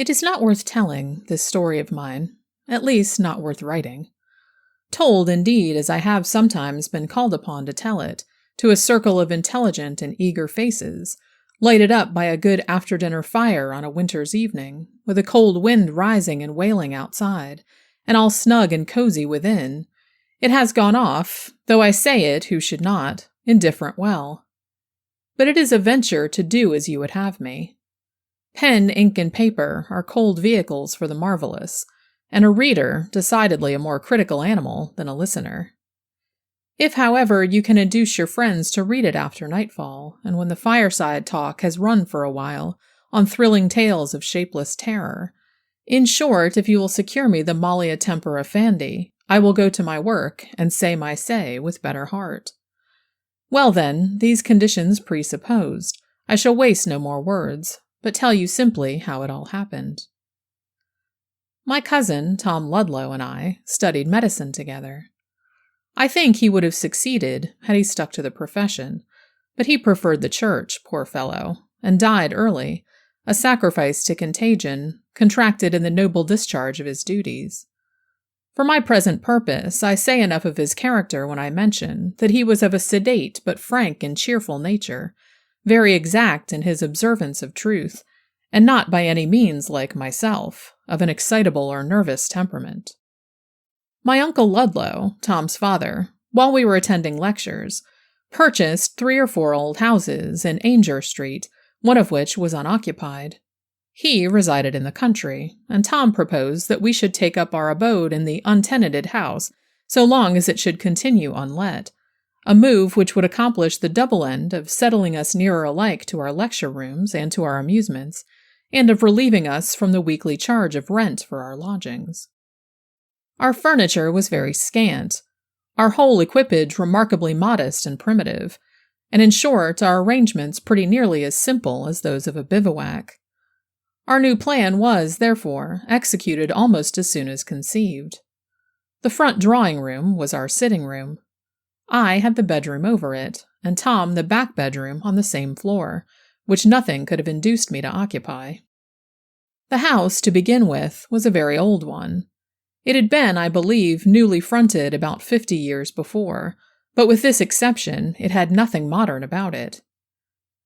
It is not worth telling, this story of mine, at least not worth writing. Told, indeed, as I have sometimes been called upon to tell it, to a circle of intelligent and eager faces, lighted up by a good after-dinner fire on a winter's evening, with a cold wind rising and wailing outside, and all snug and cozy within, it has gone off, though I say it who should not, indifferent well. But it is a venture to do as you would have me. Pen, ink, and paper are cold vehicles for the marvelous, and a reader decidedly a more critical animal than a listener. If, however, you can induce your friends to read it after nightfall, and when the fireside talk has run for a while on thrilling tales of shapeless terror, in short, if you will secure me the Malia Tempora Fandi, I will go to my work and say my say with better heart. Well then, these conditions presupposed, I shall waste no more words, but tell you simply how it all happened. My cousin, Tom Ludlow, and I studied medicine together. I think he would have succeeded had he stuck to the profession, but he preferred the church, poor fellow, and died early, a sacrifice to contagion, contracted in the noble discharge of his duties. For my present purpose, I say enough of his character when I mention that he was of a sedate but frank and cheerful nature, very exact in his observance of truth, and not by any means like myself, of an excitable or nervous temperament. My uncle Ludlow, Tom's father, while we were attending lectures, purchased 3 or 4 old houses in Aungier Street, one of which was unoccupied. He resided in the country, and Tom proposed that we should take up our abode in the untenanted house so long as it should continue unlet, a move which would accomplish the double end of settling us nearer alike to our lecture rooms and to our amusements, and of relieving us from the weekly charge of rent for our lodgings. Our furniture was very scant, our whole equipage remarkably modest and primitive, and in short, our arrangements pretty nearly as simple as those of a bivouac. Our new plan was, therefore, executed almost as soon as conceived. The front drawing-room was our sitting-room. I had the bedroom over it, and Tom the back bedroom on the same floor, which nothing could have induced me to occupy. The house, to begin with, was a very old one. It had been, I believe, newly fronted about 50 years before, but with this exception, it had nothing modern about it.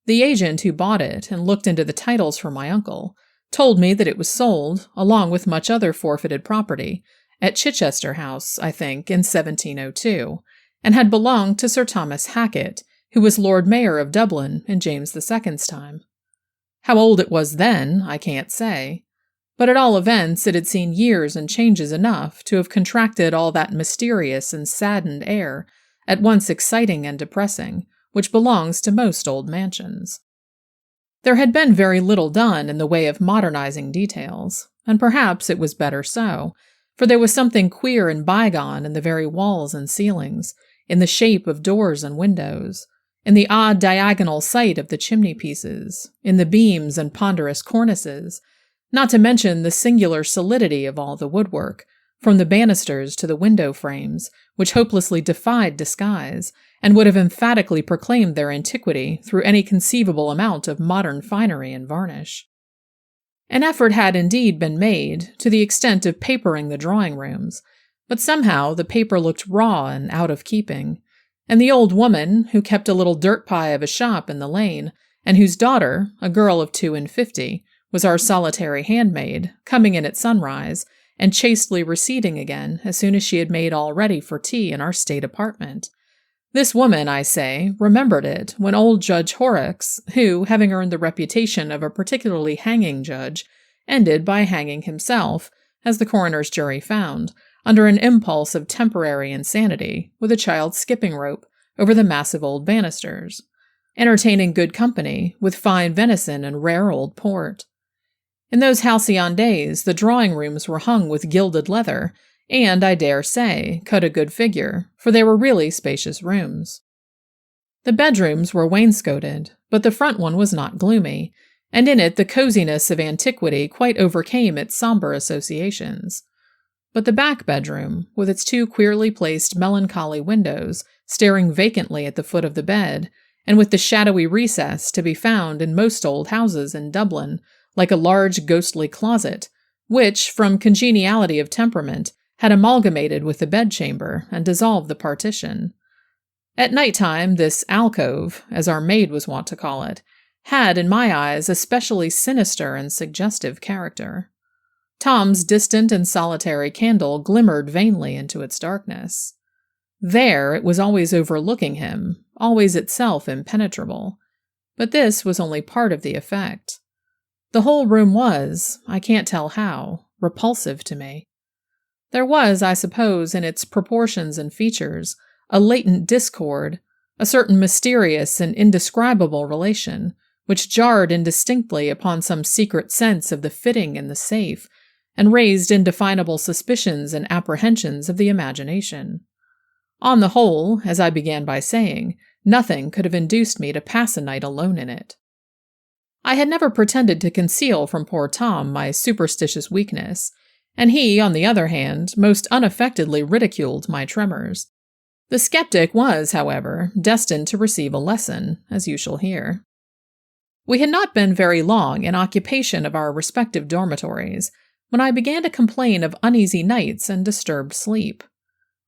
The agent who bought it and looked into the titles for my uncle told me that it was sold, along with much other forfeited property, at Chichester House, I think, in 1702, and had belonged to Sir Thomas Hackett, who was Lord Mayor of Dublin in James II's time. How old it was then, I can't say, but at all events it had seen years and changes enough to have contracted all that mysterious and saddened air, at once exciting and depressing, which belongs to most old mansions. There had been very little done in the way of modernizing details, and perhaps it was better so, for there was something queer and bygone in the very walls and ceilings, in the shape of doors and windows, in the odd diagonal site of the chimney-pieces, in the beams and ponderous cornices, not to mention the singular solidity of all the woodwork, from the banisters to the window frames, which hopelessly defied disguise, and would have emphatically proclaimed their antiquity through any conceivable amount of modern finery and varnish. An effort had indeed been made, to the extent of papering the drawing-rooms, but somehow the paper looked raw and out of keeping, and the old woman, who kept a little dirt-pie of a shop in the lane, and whose daughter, a girl of 52, was our solitary handmaid, coming in at sunrise, and chastely receding again as soon as she had made all ready for tea in our state apartment. This woman, I say, remembered it when old Judge Horrocks, who, having earned the reputation of a particularly hanging judge, ended by hanging himself, as the coroner's jury found, under an impulse of temporary insanity, with a child's skipping rope over the massive old banisters, entertaining good company with fine venison and rare old port. In those halcyon days, the drawing-rooms were hung with gilded leather, and, I dare say, cut a good figure, for they were really spacious rooms. The bedrooms were wainscoted, but the front one was not gloomy, and in it the coziness of antiquity quite overcame its somber associations. But the back bedroom, with its 2 queerly placed melancholy windows staring vacantly at the foot of the bed, and with the shadowy recess to be found in most old houses in Dublin, like a large ghostly closet, which, from congeniality of temperament, had amalgamated with the bedchamber and dissolved the partition. At night-time, this alcove, as our maid was wont to call it, had, in my eyes, a specially sinister and suggestive character. Tom's distant and solitary candle glimmered vainly into its darkness. There it was always overlooking him, always itself impenetrable. But this was only part of the effect. The whole room was, I can't tell how, repulsive to me. There was, I suppose, in its proportions and features, a latent discord, a certain mysterious and indescribable relation, which jarred indistinctly upon some secret sense of the fitting and the safe, and raised indefinable suspicions and apprehensions of the imagination. On the whole, as I began by saying, nothing could have induced me to pass a night alone in it. I had never pretended to conceal from poor Tom my superstitious weakness, and he, on the other hand, most unaffectedly ridiculed my tremors. The skeptic was, however, destined to receive a lesson, as you shall hear. We had not been very long in occupation of our respective dormitories when I began to complain of uneasy nights and disturbed sleep.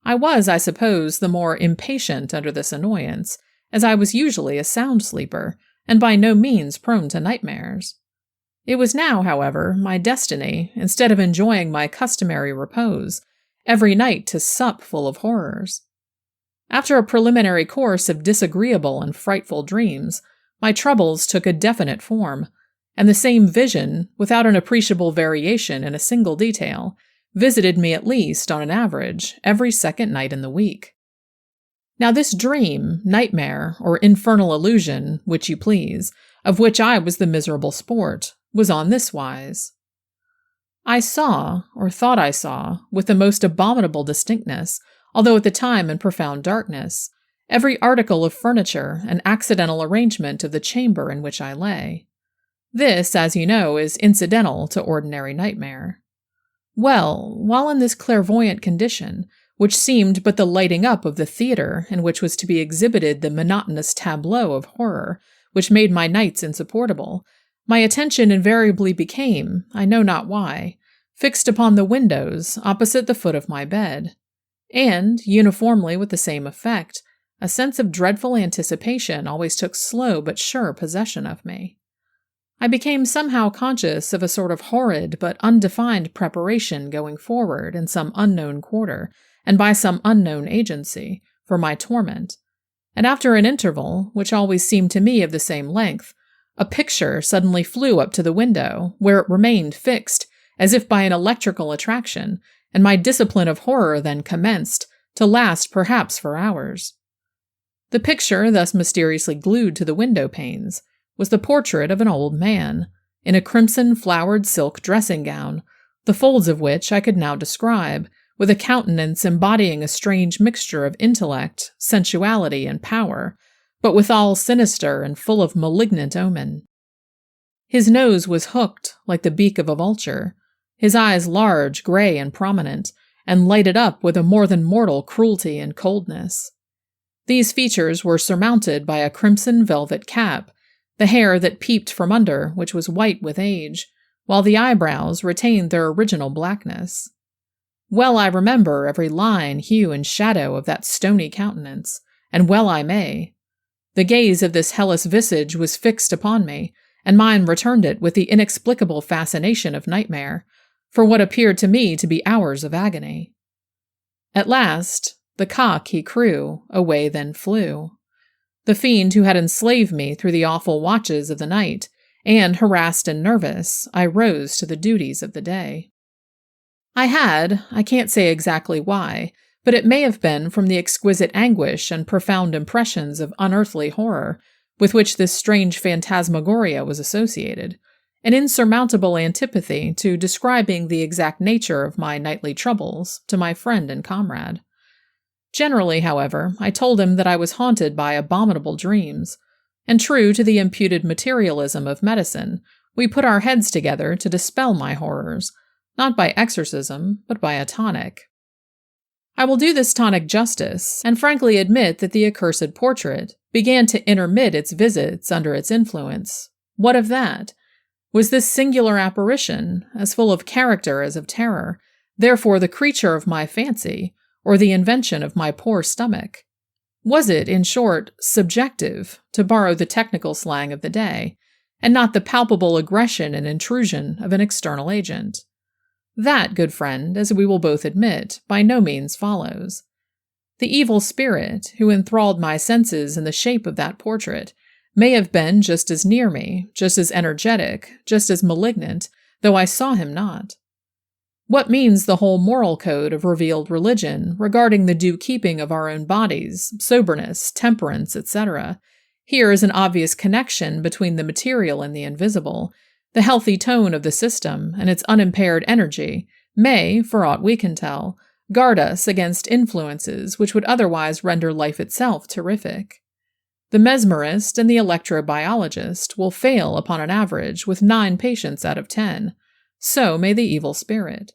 I was, I suppose, the more impatient under this annoyance, as I was usually a sound sleeper, and by no means prone to nightmares. It was now, however, my destiny, instead of enjoying my customary repose, every night to sup full of horrors. After a preliminary course of disagreeable and frightful dreams, my troubles took a definite form, and the same vision, without an appreciable variation in a single detail, visited me at least, on an average, every second night in the week. Now this dream, nightmare, or infernal illusion, which you please, of which I was the miserable sport, was on this wise. I saw, or thought I saw, with the most abominable distinctness, although at the time in profound darkness, every article of furniture and accidental arrangement of the chamber in which I lay. This, as you know, is incidental to ordinary nightmare. Well, while in this clairvoyant condition, which seemed but the lighting up of the theater in which was to be exhibited the monotonous tableau of horror, which made my nights insupportable, my attention invariably became, I know not why, fixed upon the windows opposite the foot of my bed, and, uniformly with the same effect, a sense of dreadful anticipation always took slow but sure possession of me. I became somehow conscious of a sort of horrid but undefined preparation going forward in some unknown quarter, and by some unknown agency, for my torment, and after an interval, which always seemed to me of the same length, a picture suddenly flew up to the window, where it remained fixed, as if by an electrical attraction, and my discipline of horror then commenced, to last perhaps for hours. The picture, thus mysteriously glued to the window panes, was the portrait of an old man, in a crimson flowered silk dressing gown, the folds of which I could now describe, with a countenance embodying a strange mixture of intellect, sensuality, and power, but withal sinister and full of malignant omen. His nose was hooked, like the beak of a vulture, his eyes large, grey, and prominent, and lighted up with a more than mortal cruelty and coldness. These features were surmounted by a crimson velvet cap, the hair that peeped from under, which was white with age, while the eyebrows retained their original blackness. Well I remember every line, hue, and shadow of that stony countenance, and well I may. The gaze of this hellish visage was fixed upon me, and mine returned it with the inexplicable fascination of nightmare, for what appeared to me to be hours of agony. At last, the cock he crew, away then flew. The fiend who had enslaved me through the awful watches of the night, and, harassed and nervous, I rose to the duties of the day. I had, I can't say exactly why, but it may have been from the exquisite anguish and profound impressions of unearthly horror with which this strange phantasmagoria was associated, an insurmountable antipathy to describing the exact nature of my nightly troubles to my friend and comrade. Generally, however, I told him that I was haunted by abominable dreams, and true to the imputed materialism of medicine, we put our heads together to dispel my horrors, not by exorcism, but by a tonic. I will do this tonic justice, and frankly admit that the accursed portrait began to intermit its visits under its influence. What of that? Was this singular apparition, as full of character as of terror, therefore the creature of my fancy, or the invention of my poor stomach? Was it, in short, subjective, to borrow the technical slang of the day, and not the palpable aggression and intrusion of an external agent? That, good friend, as we will both admit, by no means follows. The evil spirit, who enthralled my senses in the shape of that portrait, may have been just as near me, just as energetic, just as malignant, though I saw him not. What means the whole moral code of revealed religion regarding the due keeping of our own bodies, soberness, temperance, etc.? Here is an obvious connection between the material and the invisible. The healthy tone of the system and its unimpaired energy may, for aught we can tell, guard us against influences which would otherwise render life itself terrific. The mesmerist and the electrobiologist will fail upon an average with 9 patients out of 10. So may the evil spirit.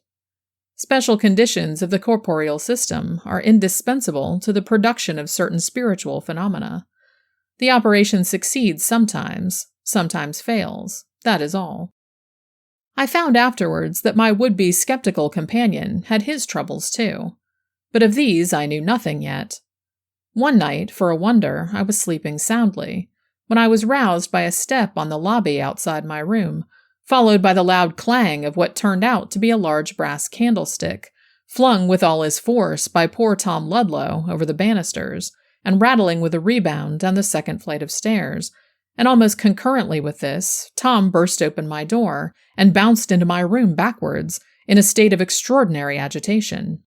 Special conditions of the corporeal system are indispensable to the production of certain spiritual phenomena. The operation succeeds sometimes fails. That is all. I found afterwards that my would-be skeptical companion had his troubles too, but of these I knew nothing yet. One night, for a wonder, I was sleeping soundly, when I was roused by a step on the lobby outside my room, followed by the loud clang of what turned out to be a large brass candlestick, flung with all his force by poor Tom Ludlow over the banisters, and rattling with a rebound down the second flight of stairs. And almost concurrently with this, Tom burst open my door and bounced into my room backwards, in a state of extraordinary agitation.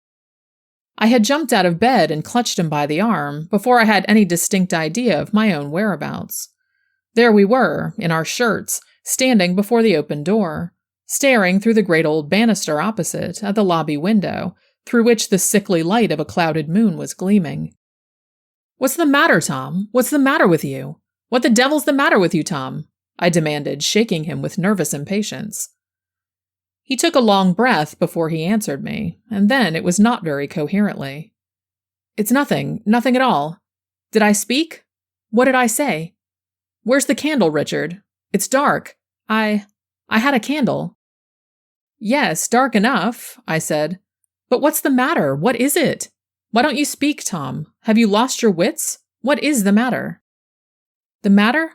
I had jumped out of bed and clutched him by the arm before I had any distinct idea of my own whereabouts. There we were, in our shirts, standing before the open door, staring through the great old banister opposite at the lobby window, through which the sickly light of a clouded moon was gleaming. "What's the matter, Tom? What's the matter with you? What the devil's the matter with you, Tom?" I demanded, shaking him with nervous impatience. He took a long breath before he answered me, and then it was not very coherently. "It's nothing at all. Did I speak? What did I say? Where's the candle, Richard? It's dark. I had a candle." "Yes, dark enough," I said. "But what's the matter? What is it? Why don't you speak, Tom? Have you lost your wits? What is the matter?" "The matter?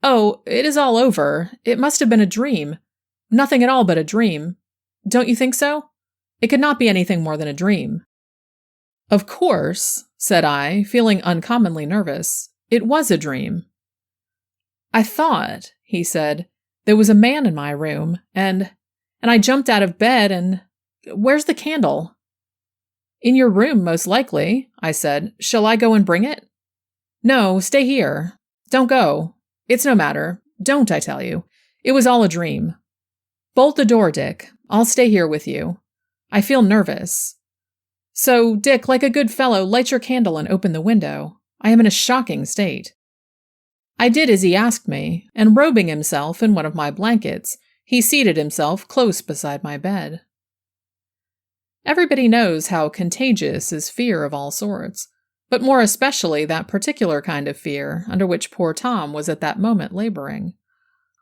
Oh, it is all over. It must have been a dream. Nothing at all but a dream. Don't you think so? It could not be anything more than a dream." "Of course," said I, feeling uncommonly nervous, "it was a dream." "I thought," he said, "there was a man in my room, and I jumped out of bed and... Where's the candle?" "In your room, most likely," I said. "Shall I go and bring it?" "No, stay here. Don't go. It's no matter. Don't, I tell you. It was all a dream. Bolt the door, Dick. I'll stay here with you. I feel nervous. So, Dick, like a good fellow, light your candle and open the window. I am in a shocking state." I did as he asked me, and robing himself in one of my blankets, he seated himself close beside my bed. Everybody knows how contagious is fear of all sorts, but more especially that particular kind of fear under which poor Tom was at that moment laboring.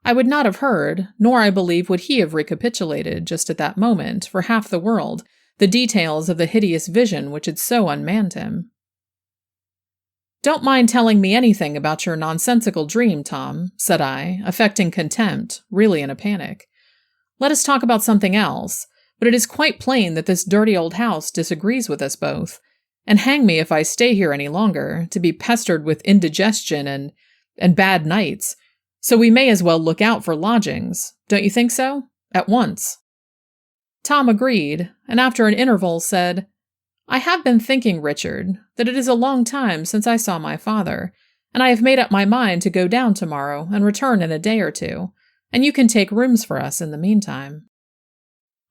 I would not have heard, nor I believe would he have recapitulated just at that moment, for half the world, the details of the hideous vision which had so unmanned him. "Don't mind telling me anything about your nonsensical dream, Tom," said I, affecting contempt, really in a panic. "Let us talk about something else, but it is quite plain that this dirty old house disagrees with us both, and hang me if I stay here any longer, to be pestered with indigestion and bad nights, so we may as well look out for lodgings. Don't you think so? At once." Tom agreed, and after an interval said, "I have been thinking, Richard, that it is a long time since I saw my father, and I have made up my mind to go down tomorrow and return in a day or two, and you can take rooms for us in the meantime."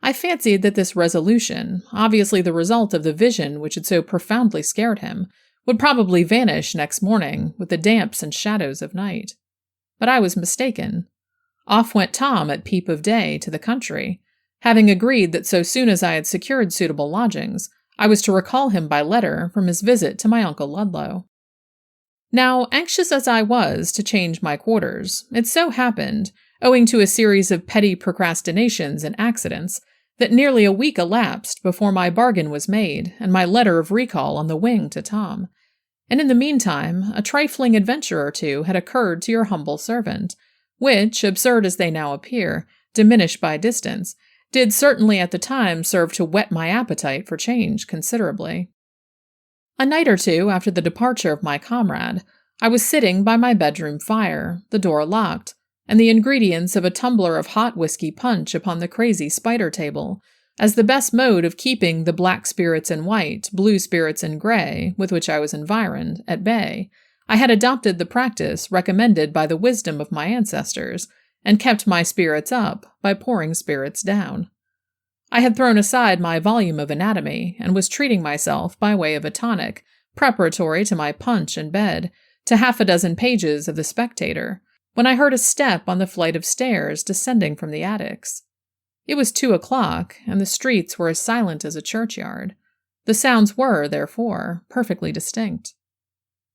I fancied that this resolution, obviously the result of the vision which had so profoundly scared him, would probably vanish next morning with the damps and shadows of night. But I was mistaken. Off went Tom at peep of day to the country, having agreed that so soon as I had secured suitable lodgings, I was to recall him by letter from his visit to my Uncle Ludlow. Now, anxious as I was to change my quarters, it so happened, owing to a series of petty procrastinations and accidents, that nearly a week elapsed before my bargain was made and my letter of recall on the wing to Tom. And in the meantime, a trifling adventure or two had occurred to your humble servant, which, absurd as they now appear, diminished by distance, did certainly at the time serve to whet my appetite for change considerably. A night or two after the departure of my comrade, I was sitting by my bedroom fire, the door locked, and the ingredients of a tumbler of hot whiskey punch upon the crazy spider table, as the best mode of keeping the black spirits and white, blue spirits and gray, with which I was environed, at bay. I had adopted the practice recommended by the wisdom of my ancestors, and kept my spirits up by pouring spirits down. I had thrown aside my volume of anatomy, and was treating myself by way of a tonic, preparatory to my punch and bed, to 6 pages of The Spectator, when I heard a step on the flight of stairs descending from the attics. It was 2:00, and the streets were as silent as a churchyard. The sounds were, therefore, perfectly distinct.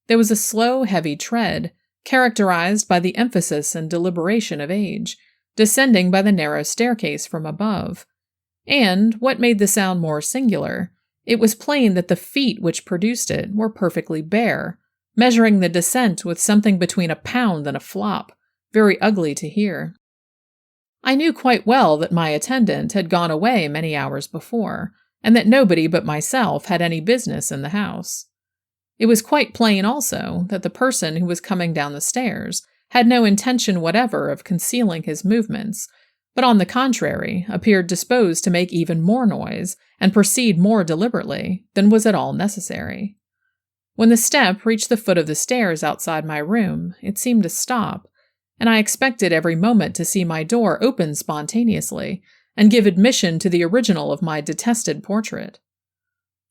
There was a slow, heavy tread, characterized by the emphasis and deliberation of age, descending by the narrow staircase from above. And, what made the sound more singular, it was plain that the feet which produced it were perfectly bare, measuring the descent with something between a pound and a flop, very ugly to hear. I knew quite well that my attendant had gone away many hours before, and that nobody but myself had any business in the house. It was quite plain also that the person who was coming down the stairs had no intention whatever of concealing his movements, but on the contrary appeared disposed to make even more noise and proceed more deliberately than was at all necessary. When the step reached the foot of the stairs outside my room, it seemed to stop, and I expected every moment to see my door open spontaneously and give admission to the original of my detested portrait.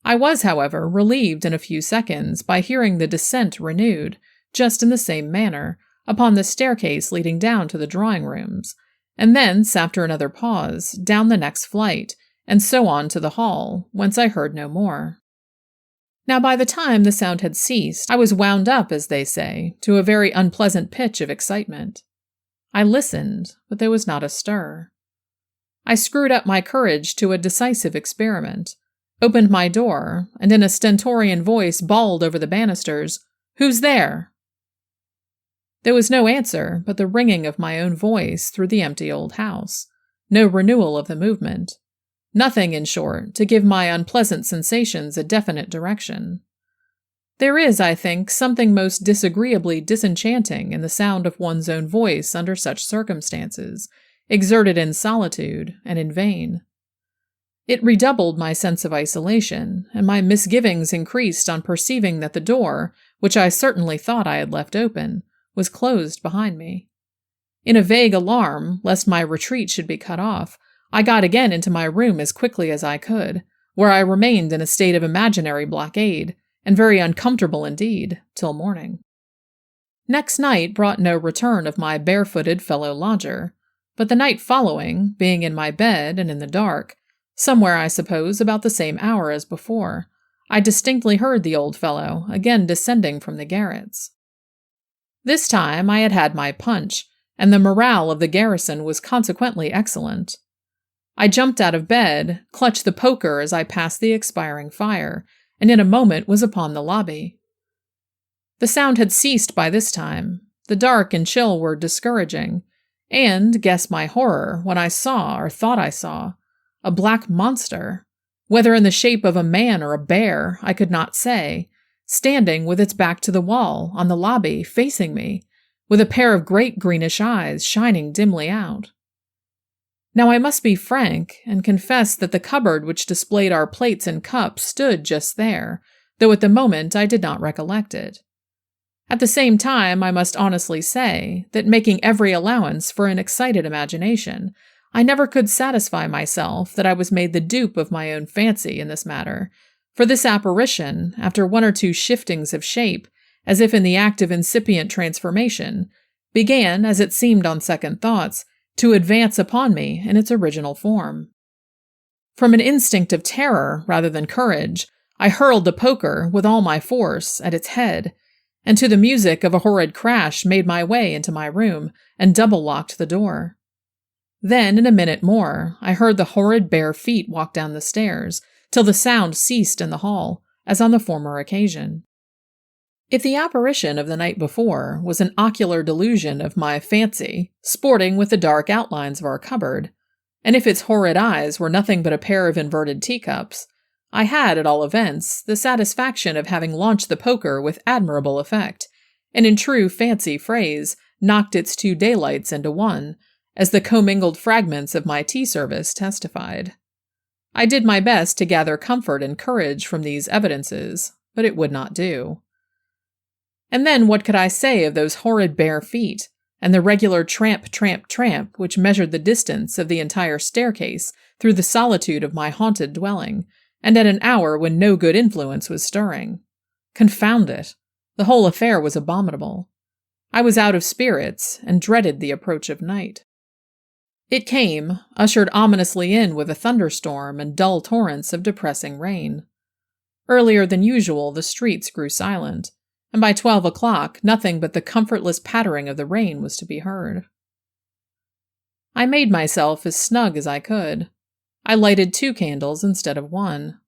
I was, however, relieved in a few seconds by hearing the descent renewed, just in the same manner, upon the staircase leading down to the drawing-rooms, and thence, after another pause, down the next flight, and so on to the hall, whence I heard no more. Now by the time the sound had ceased, I was wound up, as they say, to a very unpleasant pitch of excitement. I listened, but there was not a stir. I screwed up my courage to a decisive experiment, opened my door, and in a stentorian voice bawled over the banisters, "Who's there?" There was no answer but the ringing of my own voice through the empty old house, no renewal of the movement, nothing, in short, to give my unpleasant sensations a definite direction. There is, I think, something most disagreeably disenchanting in the sound of one's own voice under such circumstances, exerted in solitude and in vain. It redoubled my sense of isolation, and my misgivings increased on perceiving that the door, which I certainly thought I had left open, was closed behind me. In a vague alarm, lest my retreat should be cut off, I got again into my room as quickly as I could, where I remained in a state of imaginary blockade, and very uncomfortable indeed, till morning. Next night brought no return of my barefooted fellow-lodger, but the night following, being in my bed and in the dark, somewhere, I suppose, about the same hour as before, I distinctly heard the old fellow again descending from the garrets. This time I had had my punch, and the morale of the garrison was consequently excellent. I jumped out of bed, clutched the poker as I passed the expiring fire, and in a moment was upon the lobby. The sound had ceased by this time. The dark and chill were discouraging, and, guess my horror, when I saw, or thought I saw, a black monster, whether in the shape of a man or a bear, I could not say, standing with its back to the wall, on the lobby, facing me, with a pair of great greenish eyes shining dimly out. Now I must be frank, and confess that the cupboard which displayed our plates and cups stood just there, though at the moment I did not recollect it. At the same time, I must honestly say that, making every allowance for an excited imagination, I never could satisfy myself that I was made the dupe of my own fancy in this matter, for this apparition, after 1 or 2 shiftings of shape, as if in the act of incipient transformation, began, as it seemed on second thoughts, to advance upon me in its original form. From an instinct of terror rather than courage, I hurled the poker with all my force at its head, and to the music of a horrid crash made my way into my room and double-locked the door. Then, in a minute more, I heard the horrid bare feet walk down the stairs, till the sound ceased in the hall, as on the former occasion. If the apparition of the night before was an ocular delusion of my fancy, sporting with the dark outlines of our cupboard, and if its horrid eyes were nothing but a pair of inverted teacups, I had, at all events, the satisfaction of having launched the poker with admirable effect, and in true fancy phrase, knocked its 2 daylights into one, as the commingled fragments of my tea service testified. I did my best to gather comfort and courage from these evidences, but it would not do. And then what could I say of those horrid bare feet, and the regular tramp, tramp, tramp which measured the distance of the entire staircase through the solitude of my haunted dwelling, and at an hour when no good influence was stirring? Confound it! The whole affair was abominable. I was out of spirits, and dreaded the approach of night. It came, ushered ominously in with a thunderstorm and dull torrents of depressing rain. Earlier than usual, the streets grew silent, and by 12 o'clock nothing but the comfortless pattering of the rain was to be heard. I made myself as snug as I could. I lighted 2 candles instead of 1.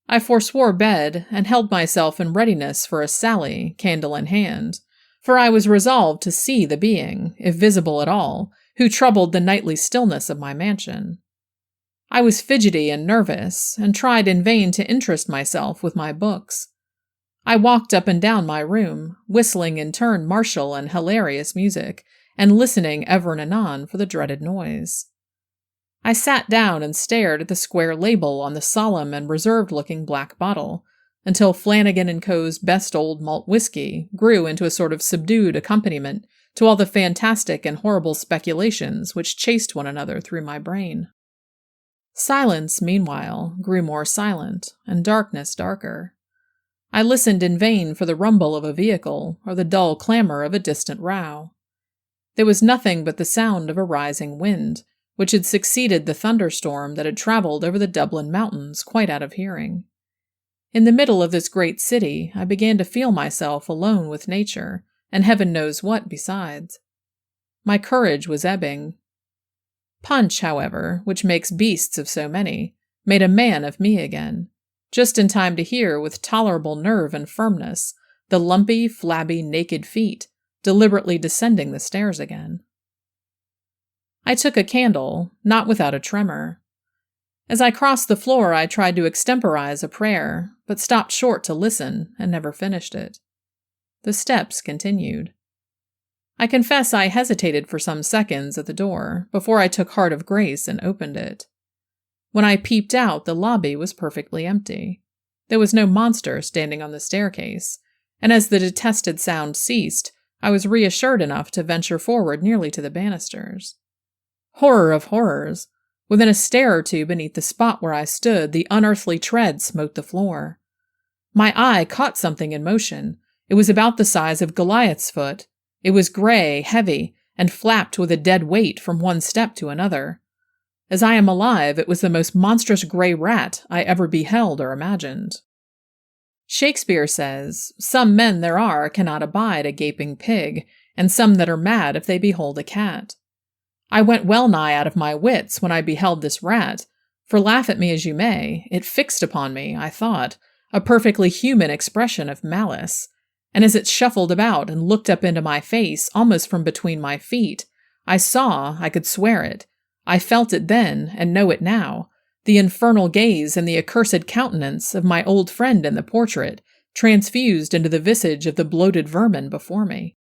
I forswore bed, and held myself in readiness for a sally, candle in hand, for I was resolved to see the being, if visible at all, who troubled the nightly stillness of my mansion. I was fidgety and nervous, and tried in vain to interest myself with my books. I walked up and down my room, whistling in turn martial and hilarious music, and listening ever and anon for the dreaded noise. I sat down and stared at the square label on the solemn and reserved-looking black bottle, until Flanagan & Co.'s best old malt whiskey grew into a sort of subdued accompaniment to all the fantastic and horrible speculations which chased one another through my brain. Silence, meanwhile, grew more silent, and darkness darker. I listened in vain for the rumble of a vehicle or the dull clamor of a distant row. There was nothing but the sound of a rising wind, which had succeeded the thunderstorm that had traveled over the Dublin mountains quite out of hearing. In the middle of this great city, I began to feel myself alone with nature, and heaven knows what besides. My courage was ebbing. Punch, however, which makes beasts of so many, made a man of me again, just in time to hear with tolerable nerve and firmness the lumpy, flabby, naked feet deliberately descending the stairs again. I took a candle, not without a tremor. As I crossed the floor, I tried to extemporize a prayer, but stopped short to listen and never finished it. The steps continued. I confess I hesitated for some seconds at the door before I took heart of grace and opened it. When I peeped out, the lobby was perfectly empty. There was no monster standing on the staircase, and as the detested sound ceased, I was reassured enough to venture forward nearly to the banisters. Horror of horrors! Within a stair or 2 beneath the spot where I stood, the unearthly tread smote the floor. My eye caught something in motion. It was about the size of Goliath's foot. It was gray, heavy, and flapped with a dead weight from one step to another. As I am alive, it was the most monstrous gray rat I ever beheld or imagined. Shakespeare says, "Some men there are cannot abide a gaping pig, and some that are mad if they behold a cat." I went well nigh out of my wits when I beheld this rat, for laugh at me as you may, it fixed upon me, I thought, a perfectly human expression of malice, and as it shuffled about and looked up into my face almost from between my feet, I saw, I could swear it, I felt it then and know it now, the infernal gaze and the accursed countenance of my old friend in the portrait, transfused into the visage of the bloated vermin before me.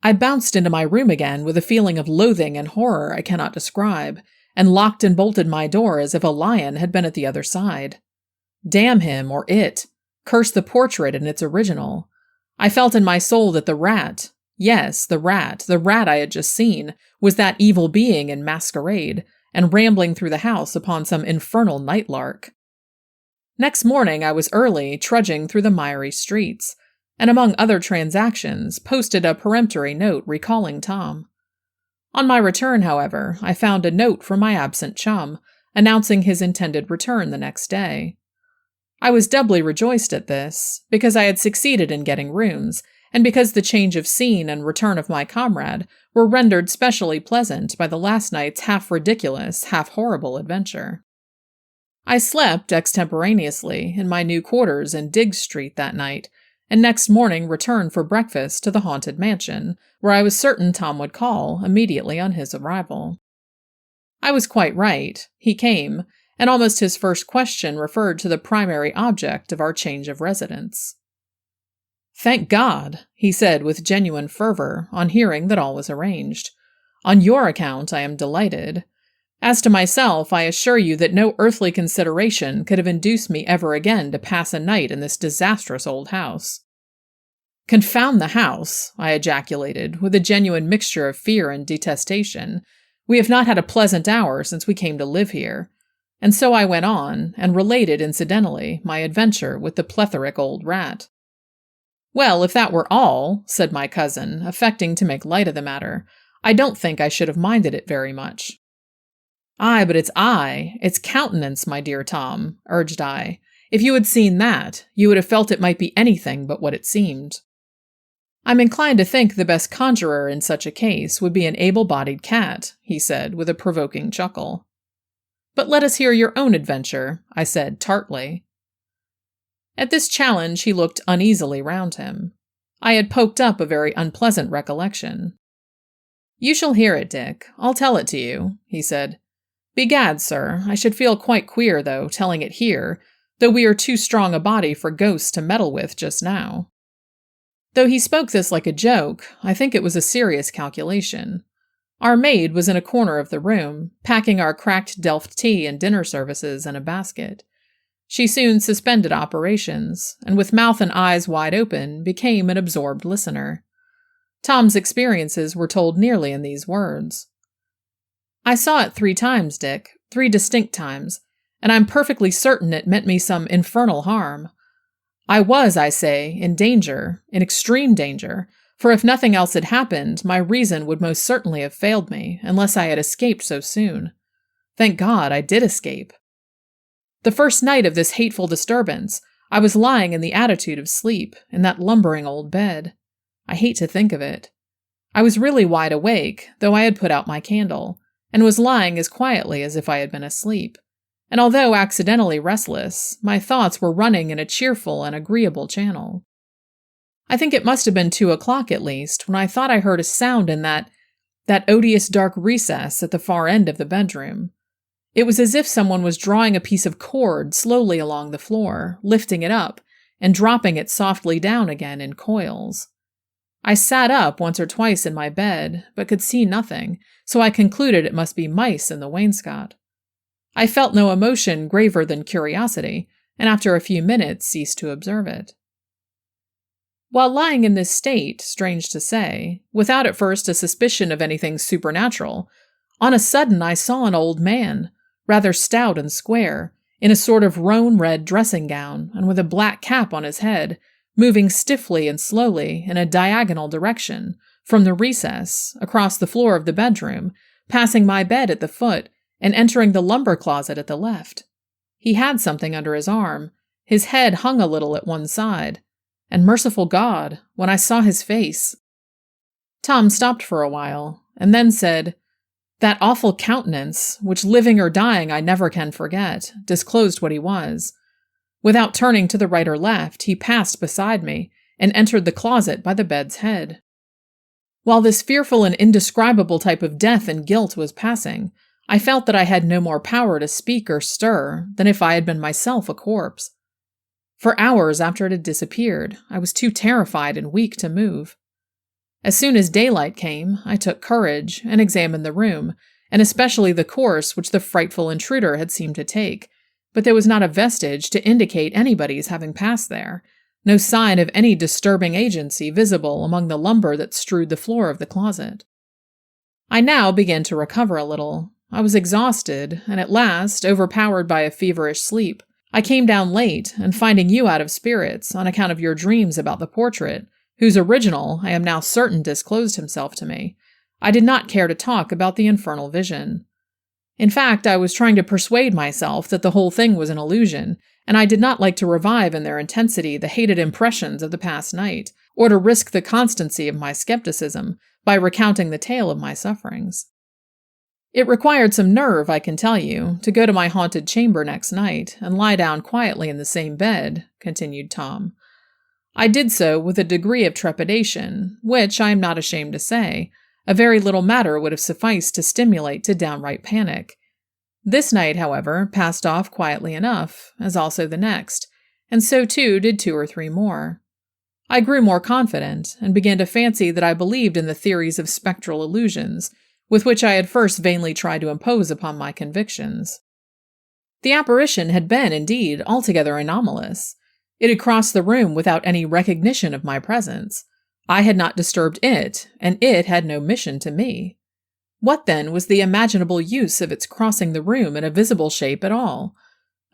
I bounced into my room again with a feeling of loathing and horror I cannot describe, and locked and bolted my door as if a lion had been at the other side. Damn him, or it! Curse the portrait and its original! I felt in my soul that the rat, yes, the rat I had just seen, was that evil being in masquerade, and rambling through the house upon some infernal night lark. Next morning I was early, trudging through the miry streets, and among other transactions posted a peremptory note recalling Tom. On my return, however, I found a note from my absent chum, announcing his intended return the next day. I was doubly rejoiced at this, because I had succeeded in getting rooms, and because the change of scene and return of my comrade were rendered specially pleasant by the last night's half-ridiculous, half-horrible adventure. I slept extemporaneously in my new quarters in Diggs Street that night, and next morning returned for breakfast to the haunted mansion, where I was certain Tom would call immediately on his arrival. I was quite right. He came, and almost his first question referred to the primary object of our change of residence. "Thank God," he said with genuine fervor on hearing that all was arranged. "On your account I am delighted. As to myself, I assure you that no earthly consideration could have induced me ever again to pass a night in this disastrous old house." "Confound the house," I ejaculated, with a genuine mixture of fear and detestation. "We have not had a pleasant hour since we came to live here." And so I went on, and related incidentally my adventure with the plethoric old rat. "Well, if that were all," said my cousin, affecting to make light of the matter, "I don't think I should have minded it very much." "Aye, but its countenance, my dear Tom," urged I. "If you had seen that, you would have felt it might be anything but what it seemed." "I'm inclined to think the best conjurer in such a case would be an able-bodied cat," he said, with a provoking chuckle. "But let us hear your own adventure," I said tartly. At this challenge he looked uneasily round him. I had poked up a very unpleasant recollection. "You shall hear it, Dick. I'll tell it to you," he said. "Begad, sir, I should feel quite queer, though, telling it here, though we are too strong a body for ghosts to meddle with just now." Though he spoke this like a joke, I think it was a serious calculation. Our maid was in a corner of the room, packing our cracked Delft tea and dinner services in a basket. She soon suspended operations, and with mouth and eyes wide open, became an absorbed listener. Tom's experiences were told nearly in these words. "I saw it 3 times, Dick, 3 distinct times, and I'm perfectly certain it meant me some infernal harm. I was, I say, in danger, in extreme danger, for if nothing else had happened, my reason would most certainly have failed me, unless I had escaped so soon. Thank God, I did escape. The first night of this hateful disturbance, I was lying in the attitude of sleep, in that lumbering old bed. I hate to think of it. I was really wide awake, though I had put out my candle, and was lying as quietly as if I had been asleep. And although accidentally restless, my thoughts were running in a cheerful and agreeable channel. I think it must have been 2 o'clock at least, when I thought I heard a sound in that odious dark recess at the far end of the bedroom. It was as if someone was drawing a piece of cord slowly along the floor, lifting it up, and dropping it softly down again in coils. I sat up once or twice in my bed, but could see nothing, so I concluded it must be mice in the wainscot. I felt no emotion graver than curiosity, and after a few minutes ceased to observe it. While lying in this state, strange to say, without at first a suspicion of anything supernatural, on a sudden I saw an old man, rather stout and square, in a sort of roan-red dressing gown and with a black cap on his head, moving stiffly and slowly in a diagonal direction, from the recess, across the floor of the bedroom, passing my bed at the foot, and entering the lumber closet at the left. He had something under his arm, his head hung a little at one side, and merciful God, when I saw his face. Tom stopped for a while, and then said, "That awful countenance, which living or dying I never can forget, disclosed what he was. Without turning to the right or left, he passed beside me, and entered the closet by the bed's head. While this fearful and indescribable type of death and guilt was passing, I felt that I had no more power to speak or stir than if I had been myself a corpse. For hours after it had disappeared, I was too terrified and weak to move. As soon as daylight came, I took courage and examined the room, and especially the course which the frightful intruder had seemed to take, but there was not a vestige to indicate anybody's having passed there, no sign of any disturbing agency visible among the lumber that strewed the floor of the closet. I now began to recover a little. I was exhausted, and at last, overpowered by a feverish sleep, I came down late, and finding you out of spirits on account of your dreams about the portrait, whose original I am now certain disclosed himself to me, I did not care to talk about the infernal vision. In fact, I was trying to persuade myself that the whole thing was an illusion, and I did not like to revive in their intensity the hated impressions of the past night, or to risk the constancy of my skepticism by recounting the tale of my sufferings. It required some nerve, I can tell you, to go to my haunted chamber next night and lie down quietly in the same bed, continued Tom. I did so with a degree of trepidation, which, I am not ashamed to say, a very little matter would have sufficed to stimulate to downright panic. This night, however, passed off quietly enough, as also the next, and so too did 2 or 3 more. I grew more confident, and began to fancy that I believed in the theories of spectral illusions, with which I had first vainly tried to impose upon my convictions. The apparition had been, indeed, altogether anomalous. It had crossed the room without any recognition of my presence. I had not disturbed it, and it had no mission to me. What, then, was the imaginable use of its crossing the room in a visible shape at all?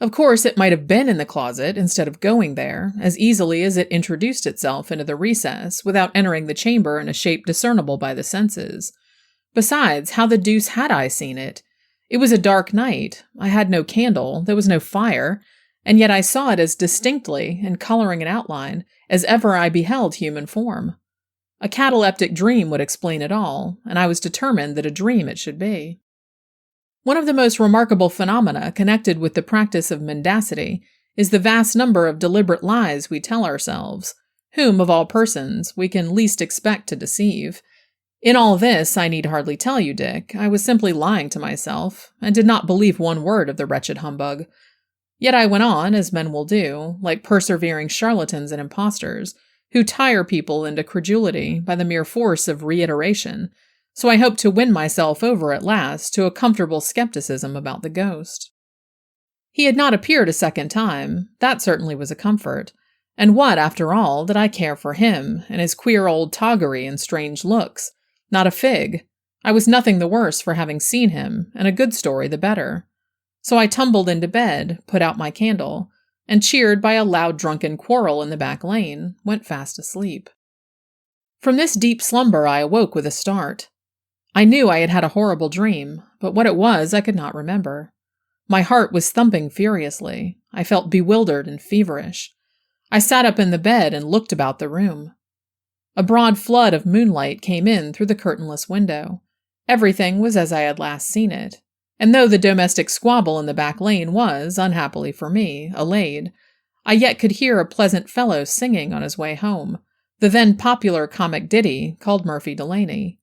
Of course, it might have been in the closet instead of going there, as easily as it introduced itself into the recess without entering the chamber in a shape discernible by the senses. Besides, how the deuce had I seen it? It was a dark night. I had no candle, there was no fire, and yet I saw it as distinctly, in coloring and outline, as ever I beheld human form. A cataleptic dream would explain it all, and I was determined that a dream it should be. One of the most remarkable phenomena connected with the practice of mendacity is the vast number of deliberate lies we tell ourselves, whom, of all persons, we can least expect to deceive. In all this, I need hardly tell you, Dick, I was simply lying to myself, and did not believe one word of the wretched humbug. Yet I went on, as men will do, like persevering charlatans and impostors, who tire people into credulity by the mere force of reiteration, so I hoped to win myself over at last to a comfortable skepticism about the ghost. He had not appeared a second time, that certainly was a comfort, and what, after all, did I care for him, and his queer old toggery and strange looks? Not a fig. I was nothing the worse for having seen him, and a good story the better. So I tumbled into bed, put out my candle, and cheered by a loud drunken quarrel in the back lane, went fast asleep. From this deep slumber I awoke with a start. I knew I had had a horrible dream, but what it was I could not remember. My heart was thumping furiously. I felt bewildered and feverish. I sat up in the bed and looked about the room. A broad flood of moonlight came in through the curtainless window. Everything was as I had last seen it. And though the domestic squabble in the back lane was, unhappily for me, allayed, I yet could hear a pleasant fellow singing on his way home, the then popular comic ditty called Murphy Delaney.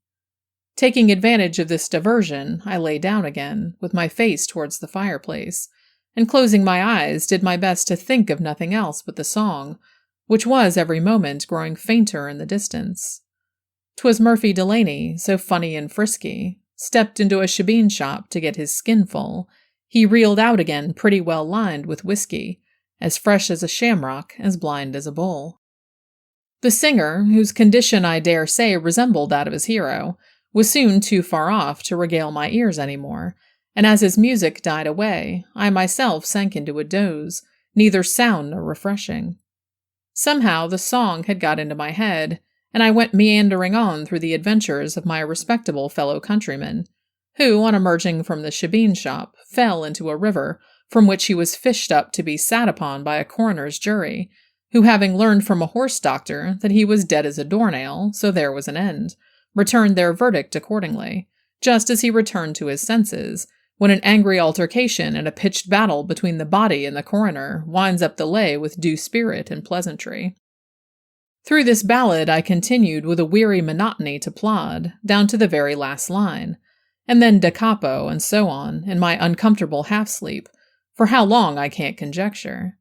Taking advantage of this diversion, I lay down again, with my face towards the fireplace, and closing my eyes did my best to think of nothing else but the song, which was every moment growing fainter in the distance. 'Twas Murphy Delaney, so funny and frisky, stepped into a shebeen shop to get his skin full. He reeled out again pretty well lined with whiskey, as fresh as a shamrock, as blind as a bull. The singer, whose condition I dare say resembled that of his hero, was soon too far off to regale my ears any more, and as his music died away, I myself sank into a doze, neither sound nor refreshing. Somehow the song had got into my head, and I went meandering on through the adventures of my respectable fellow countryman, who, on emerging from the shebeen shop, fell into a river, from which he was fished up to be sat upon by a coroner's jury, who, having learned from a horse doctor that he was dead as a doornail, so there was an end, returned their verdict accordingly, just as he returned to his senses, when an angry altercation and a pitched battle between the body and the coroner winds up the lay with due spirit and pleasantry. Through this ballad I continued with a weary monotony to plod, down to the very last line, and then da capo and so on, in my uncomfortable half-sleep, for how long I can't conjecture.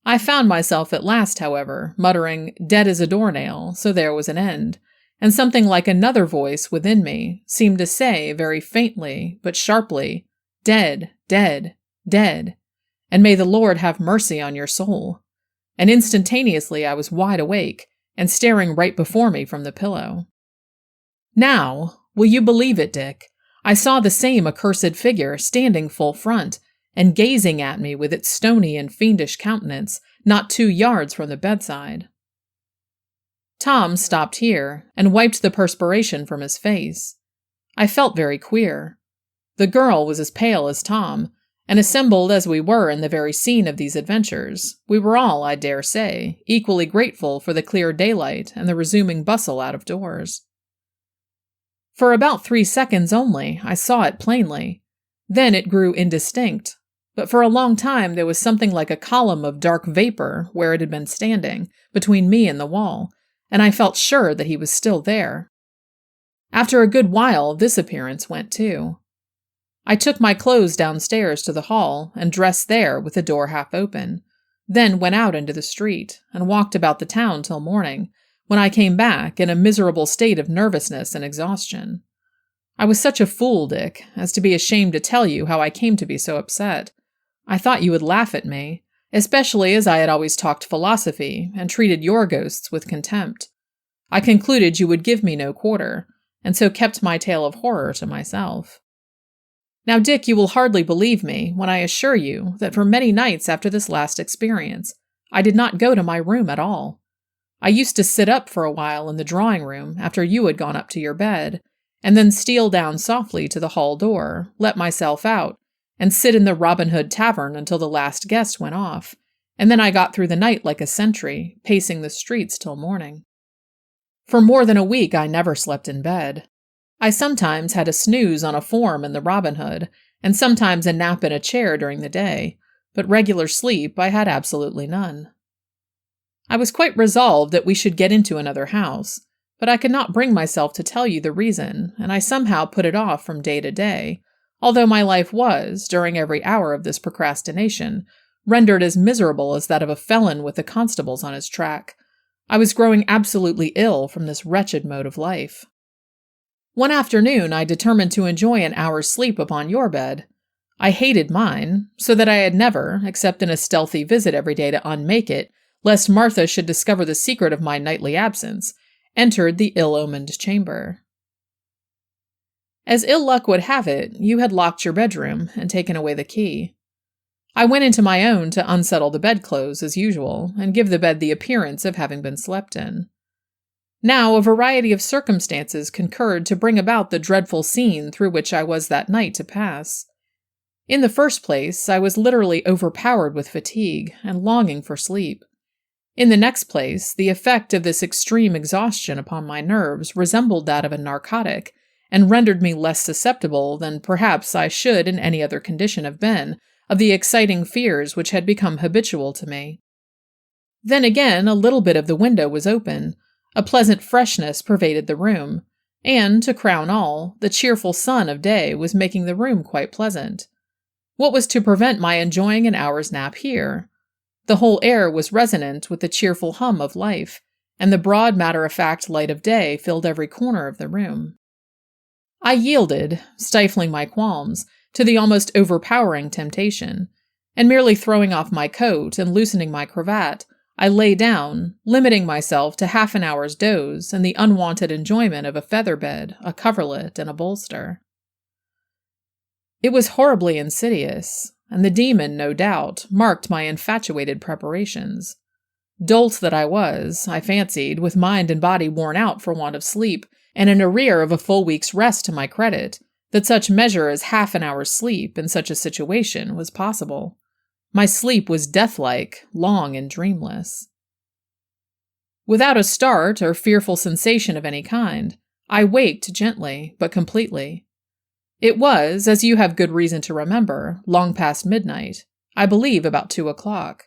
I found myself at last, however, muttering, "Dead as a doornail," so there was an end, and something like another voice within me seemed to say very faintly, but sharply, "Dead, dead, dead, and may the Lord have mercy on your soul." And instantaneously I was wide awake, and staring right before me from the pillow. Now, will you believe it, Dick? I saw the same accursed figure standing full front, and gazing at me with its stony and fiendish countenance, not 2 yards from the bedside. Tom stopped here, and wiped the perspiration from his face. I felt very queer. The girl was as pale as Tom, and assembled as we were in the very scene of these adventures, we were all, I dare say, equally grateful for the clear daylight and the resuming bustle out of doors. For about 3 seconds only, I saw it plainly. Then it grew indistinct, but for a long time there was something like a column of dark vapor where it had been standing, between me and the wall, and I felt sure that he was still there. After a good while, this appearance went too. I took my clothes downstairs to the hall and dressed there with the door half open, then went out into the street and walked about the town till morning, when I came back in a miserable state of nervousness and exhaustion. I was such a fool, Dick, as to be ashamed to tell you how I came to be so upset. I thought you would laugh at me, especially as I had always talked philosophy and treated your ghosts with contempt. I concluded you would give me no quarter, and so kept my tale of horror to myself. Now, Dick, you will hardly believe me when I assure you that for many nights after this last experience, I did not go to my room at all. I used to sit up for a while in the drawing room after you had gone up to your bed, and then steal down softly to the hall door, let myself out, and sit in the Robin Hood Tavern until the last guest went off, and then I got through the night like a sentry, pacing the streets till morning. For more than a week I never slept in bed. I sometimes had a snooze on a form in the Robin Hood, and sometimes a nap in a chair during the day, but regular sleep I had absolutely none. I was quite resolved that we should get into another house, but I could not bring myself to tell you the reason, and I somehow put it off from day to day, although my life was, during every hour of this procrastination, rendered as miserable as that of a felon with the constables on his track. I was growing absolutely ill from this wretched mode of life. One afternoon I determined to enjoy an hour's sleep upon your bed. I hated mine, so that I had never, except in a stealthy visit every day to unmake it, lest Martha should discover the secret of my nightly absence, entered the ill-omened chamber. As ill luck would have it, you had locked your bedroom and taken away the key. I went into my own to unsettle the bedclothes as usual, and give the bed the appearance of having been slept in. Now, a variety of circumstances concurred to bring about the dreadful scene through which I was that night to pass. In the first place, I was literally overpowered with fatigue and longing for sleep. In the next place, the effect of this extreme exhaustion upon my nerves resembled that of a narcotic, and rendered me less susceptible than perhaps I should in any other condition have been of the exciting fears which had become habitual to me. Then again, a little bit of the window was open. A pleasant freshness pervaded the room, and, to crown all, the cheerful sun of day was making the room quite pleasant. What was to prevent my enjoying an hour's nap here? The whole air was resonant with the cheerful hum of life, and the broad matter-of-fact light of day filled every corner of the room. I yielded, stifling my qualms, to the almost overpowering temptation, and merely throwing off my coat and loosening my cravat, I lay down, limiting myself to half an hour's doze and the unwanted enjoyment of a feather bed, a coverlet, and a bolster. It was horribly insidious, and the demon, no doubt, marked my infatuated preparations. Dolt that I was, I fancied, with mind and body worn out for want of sleep, and in arrear of a full week's rest to my credit, that such measure as half an hour's sleep in such a situation was possible. My sleep was death-like, long and dreamless. Without a start or fearful sensation of any kind, I waked gently, but completely. It was, as you have good reason to remember, long past midnight, I believe about 2 o'clock.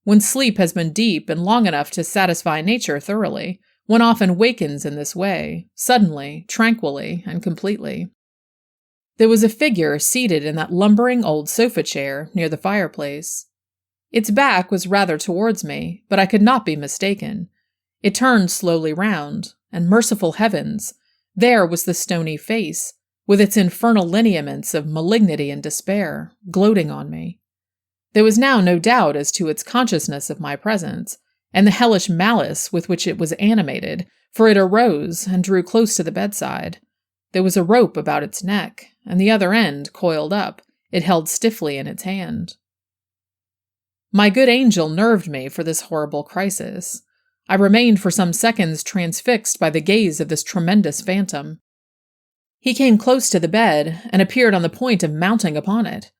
When sleep has been deep and long enough to satisfy nature thoroughly, one often wakens in this way, suddenly, tranquilly, and completely. There was a figure seated in that lumbering old sofa chair near the fireplace. Its back was rather towards me, but I could not be mistaken. It turned slowly round, and merciful heavens, there was the stony face, with its infernal lineaments of malignity and despair, gloating on me. There was now no doubt as to its consciousness of my presence, and the hellish malice with which it was animated, for it arose and drew close to the bedside. There was a rope about its neck, and the other end, coiled up, it held stiffly in its hand. My good angel nerved me for this horrible crisis. I remained for some seconds transfixed by the gaze of this tremendous phantom. He came close to the bed and appeared on the point of mounting upon it.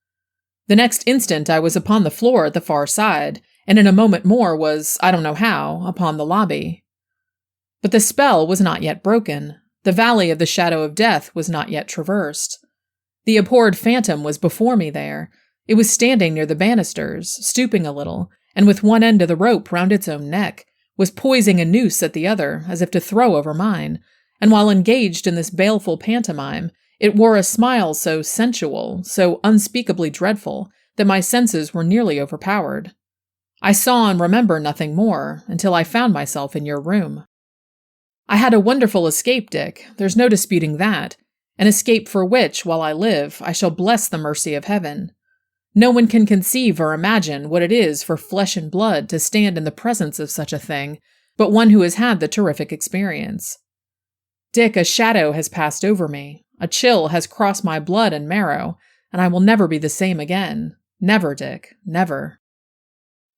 The next instant I was upon the floor at the far side, and in a moment more was, I don't know how, upon the lobby. But the spell was not yet broken. The valley of the shadow of death was not yet traversed. The abhorred phantom was before me there. It was standing near the banisters, stooping a little, and with one end of the rope round its own neck, was poising a noose at the other, as if to throw over mine, and while engaged in this baleful pantomime, it wore a smile so sensual, so unspeakably dreadful, that my senses were nearly overpowered. I saw and remember nothing more, until I found myself in your room. I had a wonderful escape, Dick, there's no disputing that, an escape for which, while I live, I shall bless the mercy of heaven. No one can conceive or imagine what it is for flesh and blood to stand in the presence of such a thing, but one who has had the terrific experience. Dick, a shadow has passed over me, a chill has crossed my blood and marrow, and I will never be the same again. Never, Dick, never.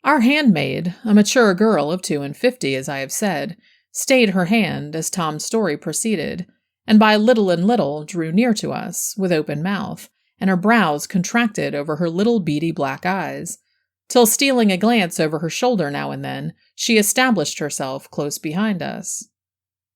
Our handmaid, a mature girl of 52, as I have said, stayed her hand as Tom's story proceeded, and by little and little drew near to us, with open mouth, and her brows contracted over her little beady black eyes, till stealing a glance over her shoulder now and then, she established herself close behind us.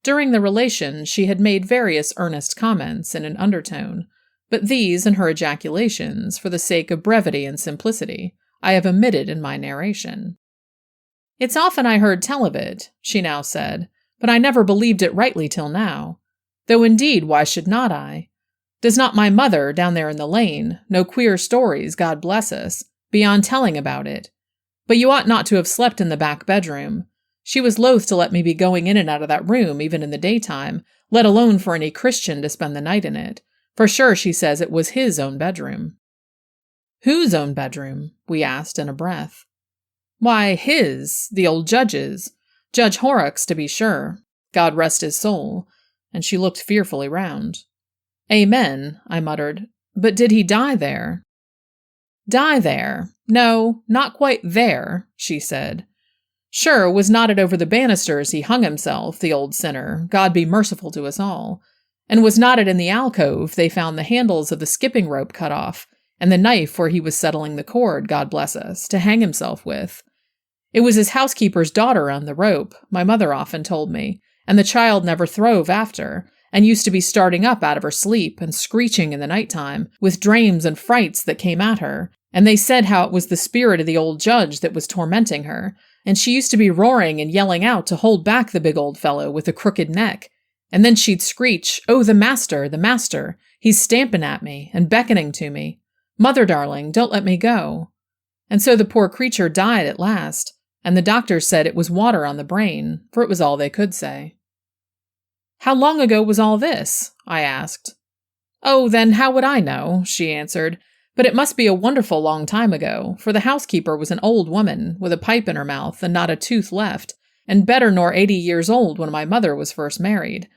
During the relation she had made various earnest comments in an undertone, but these and her ejaculations, for the sake of brevity and simplicity, I have omitted in my narration. It's often I heard tell of it, she now said, but I never believed it rightly till now. Though indeed, why should not I? Does not my mother, down there in the lane, know queer stories, God bless us, beyond telling about it? But you ought not to have slept in the back bedroom. She was loath to let me be going in and out of that room even in the daytime, let alone for any Christian to spend the night in it. For sure, she says it was his own bedroom. Whose own bedroom? We asked in a breath. Why, his, the old judge's. Judge Horrocks, to be sure. God rest his soul. And she looked fearfully round. Amen, I muttered. But did he die there? Die there? No, not quite there, she said. Sure, was not it over the banisters he hung himself, the old sinner, God be merciful to us all. And was not it in the alcove they found the handles of the skipping rope cut off, and the knife where he was settling the cord, God bless us, to hang himself with? It was his housekeeper's daughter on the rope, my mother often told me, and the child never throve after, and used to be starting up out of her sleep and screeching in the night-time, with drames and frights that came at her, and they said how it was the spirit of the old judge that was tormenting her, and she used to be roaring and yelling out to hold back the big old fellow with the crooked neck, and then she'd screech, "Oh, the master, he's stamping at me and beckoning to me. Mother, darling, don't let me go." And so the poor creature died at last, and the doctors said it was water on the brain, for it was all they could say. How long ago was all this? I asked. Oh, then how would I know? She answered. But it must be a wonderful long time ago, for the housekeeper was an old woman, with a pipe in her mouth and not a tooth left, and better nor 80 years old when my mother was first married.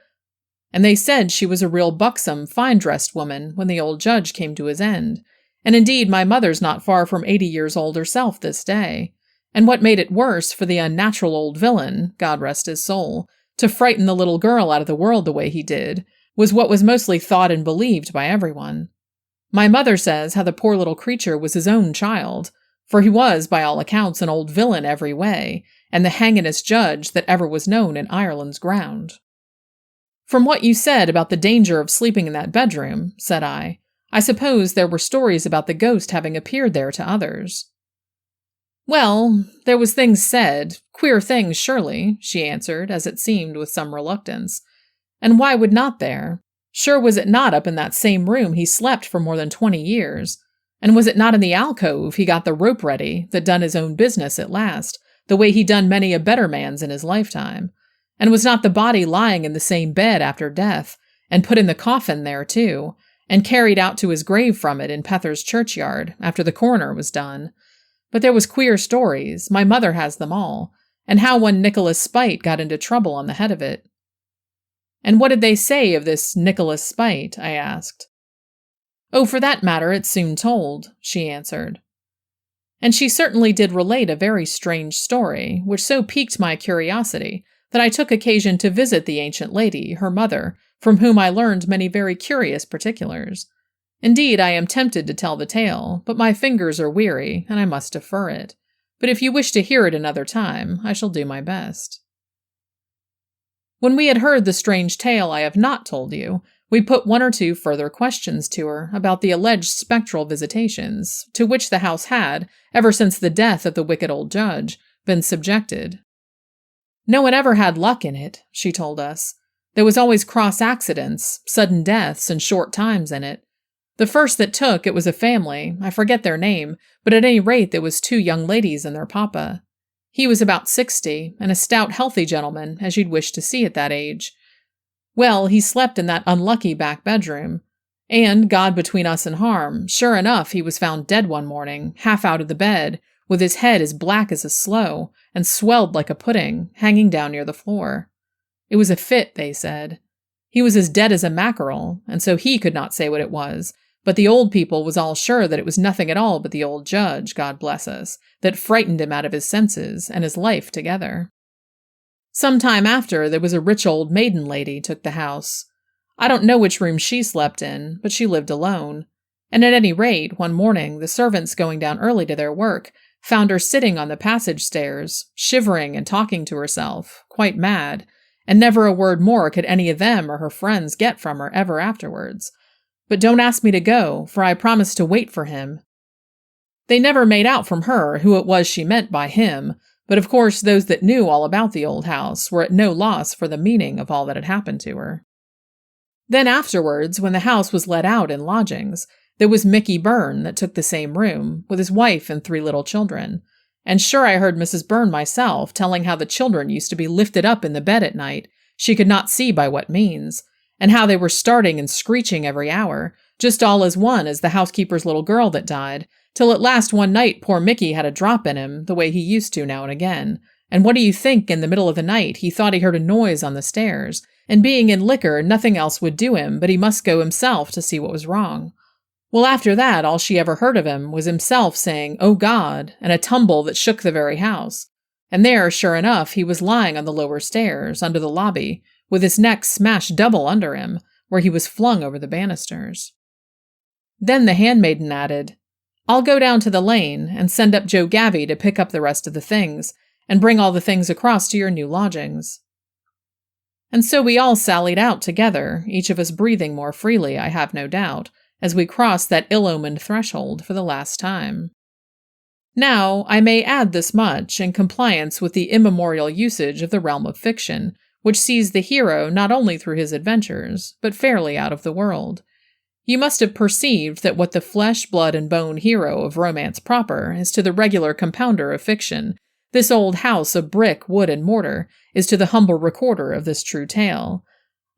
And they said she was a real buxom, fine-dressed woman when the old judge came to his end. And indeed my mother's not far from 80 years old herself this day. And what made it worse for the unnatural old villain, God rest his soul, to frighten the little girl out of the world the way he did, was what was mostly thought and believed by everyone. My mother says how the poor little creature was his own child, for he was, by all accounts, an old villain every way, and the hangingest judge that ever was known in Ireland's ground. From what you said about the danger of sleeping in that bedroom, said I suppose there were stories about the ghost having appeared there to others. Well, there was things said, queer things surely, she answered, as it seemed with some reluctance. And why would not there? Sure was it not up in that same room he slept for more than 20 years? And was it not in the alcove he got the rope ready, that done his own business at last, the way he done many a better man's in his lifetime? And was not the body lying in the same bed after death, and put in the coffin there too, and carried out to his grave from it in Pether's churchyard, after the coroner was done? But there was queer stories, my mother has them all, and how one Nicholas Spite got into trouble on the head of it. And what did they say of this Nicholas Spite? I asked. Oh, for that matter, it's soon told, she answered. And she certainly did relate a very strange story, which so piqued my curiosity that I took occasion to visit the ancient lady, her mother, from whom I learned many very curious particulars. Indeed, I am tempted to tell the tale, but my fingers are weary, and I must defer it. But if you wish to hear it another time, I shall do my best. When we had heard the strange tale I have not told you, we put one or two further questions to her about the alleged spectral visitations, to which the house had, ever since the death of the wicked old judge, been subjected. No one ever had luck in it, she told us. There was always cross accidents, sudden deaths, and short times in it. The first that took it was a family, I forget their name, but at any rate there was 2 young ladies and their papa. He was about 60, and a stout, healthy gentleman, as you'd wish to see at that age. Well, he slept in that unlucky back bedroom, and, God between us and harm, sure enough he was found dead one morning, half out of the bed, with his head as black as a sloe, and swelled like a pudding, hanging down near the floor. It was a fit, they said. He was as dead as a mackerel, and so he could not say what it was, but the old people was all sure that it was nothing at all but the old judge, God bless us, that frightened him out of his senses and his life together. Some time after, there was a rich old maiden lady took the house. I don't know which room she slept in, but she lived alone. And at any rate, one morning, the servants going down early to their work found her sitting on the passage stairs, shivering and talking to herself, quite mad, and never a word more could any of them or her friends get from her ever afterwards. But don't ask me to go, for I promised to wait for him. They never made out from her who it was she meant by him, but of course those that knew all about the old house were at no loss for the meaning of all that had happened to her. Then afterwards, when the house was let out in lodgings, there was Mickey Byrne that took the same room, with his wife and 3 little children. And sure I heard Mrs. Byrne myself telling how the children used to be lifted up in the bed at night, she could not see by what means, and how they were starting and screeching every hour, just all as one as the housekeeper's little girl that died, till at last one night poor Mickey had a drop in him, the way he used to now and again. And what do you think, in the middle of the night, he thought he heard a noise on the stairs, and being in liquor, nothing else would do him, but he must go himself to see what was wrong. Well, after that, all she ever heard of him was himself saying, "Oh God," and a tumble that shook the very house. And there, sure enough, he was lying on the lower stairs, under the lobby, with his neck smashed double under him, where he was flung over the banisters. Then the handmaiden added, "I'll go down to the lane and send up Joe Gavvy to pick up the rest of the things, and bring all the things across to your new lodgings." And so we all sallied out together, each of us breathing more freely, I have no doubt, as we crossed that ill-omened threshold for the last time. Now, I may add this much in compliance with the immemorial usage of the realm of fiction, which sees the hero not only through his adventures, but fairly out of the world. You must have perceived that what the flesh, blood, and bone hero of romance proper is to the regular compounder of fiction, this old house of brick, wood, and mortar is to the humble recorder of this true tale.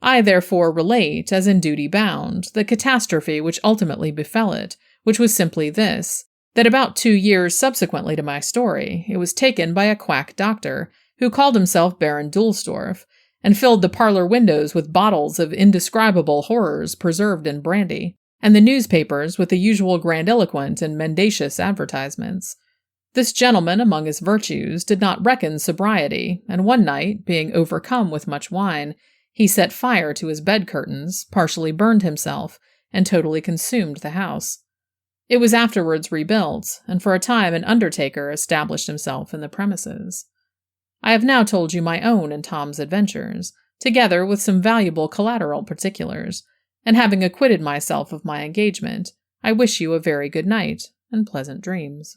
I therefore relate, as in duty bound, the catastrophe which ultimately befell it, which was simply this, that about 2 years subsequently to my story, it was taken by a quack doctor, who called himself Baron Dulsdorf, and filled the parlor windows with bottles of indescribable horrors preserved in brandy, and the newspapers with the usual grandiloquent and mendacious advertisements. This gentleman, among his virtues, did not reckon sobriety, and one night, being overcome with much wine, he set fire to his bed curtains, partially burned himself, and totally consumed the house. It was afterwards rebuilt, and for a time an undertaker established himself in the premises. I have now told you my own and Tom's adventures, together with some valuable collateral particulars, and having acquitted myself of my engagement, I wish you a very good night and pleasant dreams.